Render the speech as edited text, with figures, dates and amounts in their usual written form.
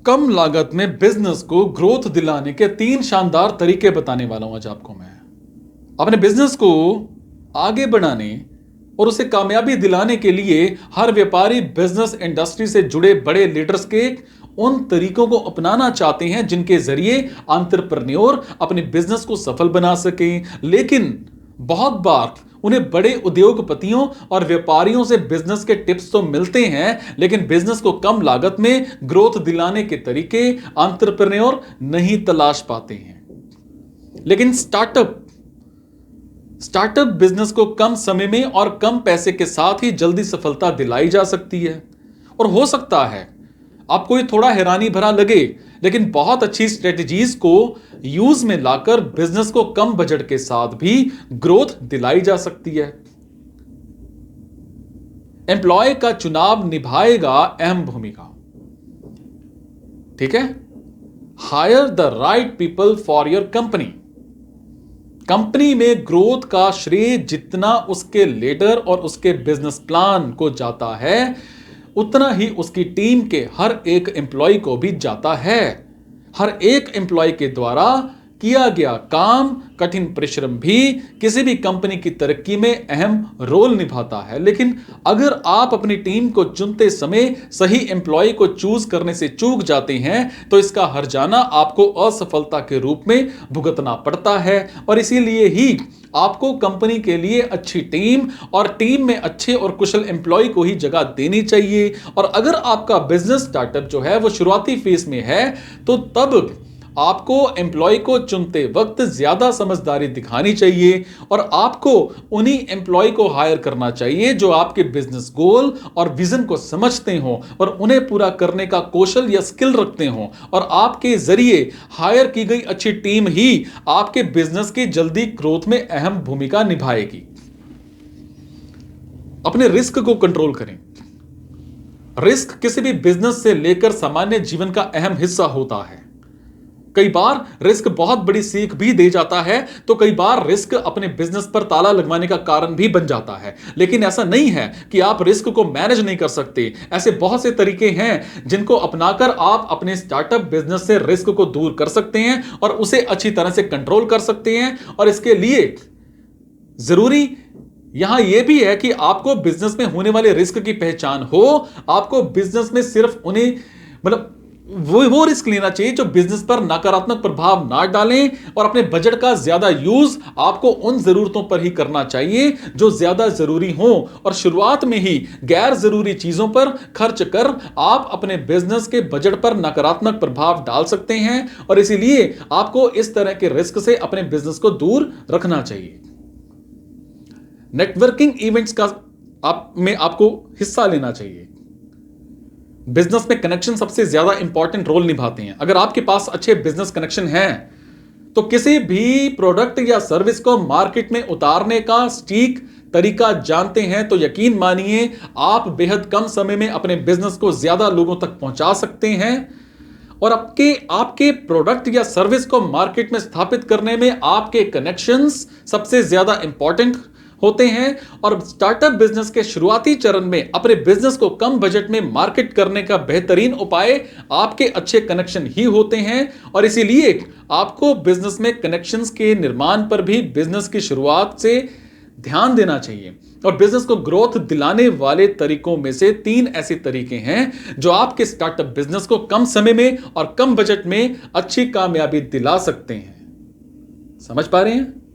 कम लागत में बिजनेस को ग्रोथ दिलाने के 3 शानदार तरीके बताने वाला हूं आज आपको मैं। अपने बिजनेस को आगे बढ़ाने और उसे कामयाबी दिलाने के लिए हर व्यापारी बिजनेस इंडस्ट्री से जुड़े बड़े लीडर्स के उन तरीकों को अपनाना चाहते हैं जिनके जरिए एंटरप्रेन्योर अपने बिजनेस को सफल बना सकें। लेकिन बहुत बार उन्हें बड़े उद्योगपतियों और व्यापारियों से बिजनेस के टिप्स तो मिलते हैं, लेकिन बिजनेस को कम लागत में ग्रोथ दिलाने के तरीके एंटरप्रेन्योर नहीं तलाश पाते हैं। लेकिन स्टार्टअप बिजनेस को कम समय में और कम पैसे के साथ ही जल्दी सफलता दिलाई जा सकती है। और हो सकता है आपको ये थोड़ा हैरानी भरा लगे, लेकिन बहुत अच्छी स्ट्रेटजीज को यूज में लाकर बिजनेस को कम बजट के साथ भी ग्रोथ दिलाई जा सकती है। एम्प्लॉय का चुनाव निभाएगा अहम भूमिका। ठीक है, hire the right people for your company. Company में ग्रोथ का श्रेय जितना उसके लीडर और उसके बिजनेस प्लान को जाता है, उतना ही उसकी टीम के हर एक एम्प्लॉय को भी जाता है। हर एक एम्प्लॉय के द्वारा किया गया काम, कठिन परिश्रम भी किसी भी कंपनी की तरक्की में अहम रोल निभाता है। लेकिन अगर आप अपनी टीम को चुनते समय सही एम्प्लॉय को चूज करने से चूक जाते हैं, तो इसका हर्जाना आपको असफलता के रूप में भुगतना पड़ता है। और इसीलिए ही आपको कंपनी के लिए अच्छी टीम और टीम में अच्छे और कुशल एम्प्लॉय को ही जगह देनी चाहिए। और अगर आपका बिजनेस स्टार्टअप जो है वो शुरुआती फेज में है, तो तब आपको एम्प्लॉय को चुनते वक्त ज्यादा समझदारी दिखानी चाहिए और आपको उन्हीं एम्प्लॉय को हायर करना चाहिए जो आपके बिजनेस गोल और विजन को समझते हो और उन्हें पूरा करने का कौशल या स्किल रखते हो। और आपके जरिए हायर की गई अच्छी टीम ही आपके बिजनेस की जल्दी ग्रोथ में अहम भूमिका निभाएगी। अपने रिस्क को कंट्रोल करें। रिस्क किसी भी बिजनेस से लेकर सामान्य जीवन का अहम हिस्सा होता है। कई बार रिस्क बहुत बड़ी सीख भी दे जाता है, तो कई बार रिस्क अपने बिजनेस पर ताला लगवाने का कारण भी बन जाता है। लेकिन ऐसा नहीं है कि आप रिस्क को मैनेज नहीं कर सकते। ऐसे बहुत से तरीके हैं जिनको अपनाकर आप अपने स्टार्टअप बिजनेस से रिस्क को दूर कर सकते हैं और उसे अच्छी तरह से कंट्रोल कर सकते हैं। और इसके लिए जरूरी यहां यह भी है कि आपको बिजनेस में होने वाले रिस्क की पहचान हो। आपको बिजनेस में सिर्फ उन्हें वो रिस्क लेना चाहिए जो बिजनेस पर नकारात्मक प्रभाव ना डालें, और अपने बजट का ज्यादा यूज आपको उन जरूरतों पर ही करना चाहिए जो ज्यादा जरूरी हो। और शुरुआत में ही गैर जरूरी चीजों पर खर्च कर आप अपने बिजनेस के बजट पर नकारात्मक प्रभाव डाल सकते हैं। और इसीलिए आपको इस तरह के रिस्क से अपने बिजनेस को दूर रखना चाहिए। नेटवर्किंग इवेंट्स में आपको हिस्सा लेना चाहिए। बिजनेस में कनेक्शन सबसे ज्यादा इंपॉर्टेंट रोल निभाते हैं। अगर आपके पास अच्छे बिजनेस कनेक्शन हैं, तो किसी भी प्रोडक्ट या सर्विस को मार्केट में उतारने का सटीक तरीका जानते हैं, तो यकीन मानिए आप बेहद कम समय में अपने बिजनेस को ज्यादा लोगों तक पहुंचा सकते हैं। और आपके प्रोडक्ट या सर्विस को मार्केट में स्थापित करने में आपके कनेक्शंस सबसे ज्यादा इंपॉर्टेंट होते हैं। और स्टार्टअप बिजनेस के शुरुआती चरण में अपने बिजनेस को कम बजट में मार्केट करने का बेहतरीन उपाय आपके अच्छे कनेक्शन ही होते हैं। और इसीलिए आपको बिजनेस में कनेक्शंस के निर्माण पर भी बिजनेस की शुरुआत से ध्यान देना चाहिए। और बिजनेस को ग्रोथ दिलाने वाले तरीकों में से 3 ऐसे तरीके हैं जो आपके स्टार्टअप बिजनेस को कम समय में और कम बजट में अच्छी कामयाबी दिला सकते हैं। समझ पा रहे हैं?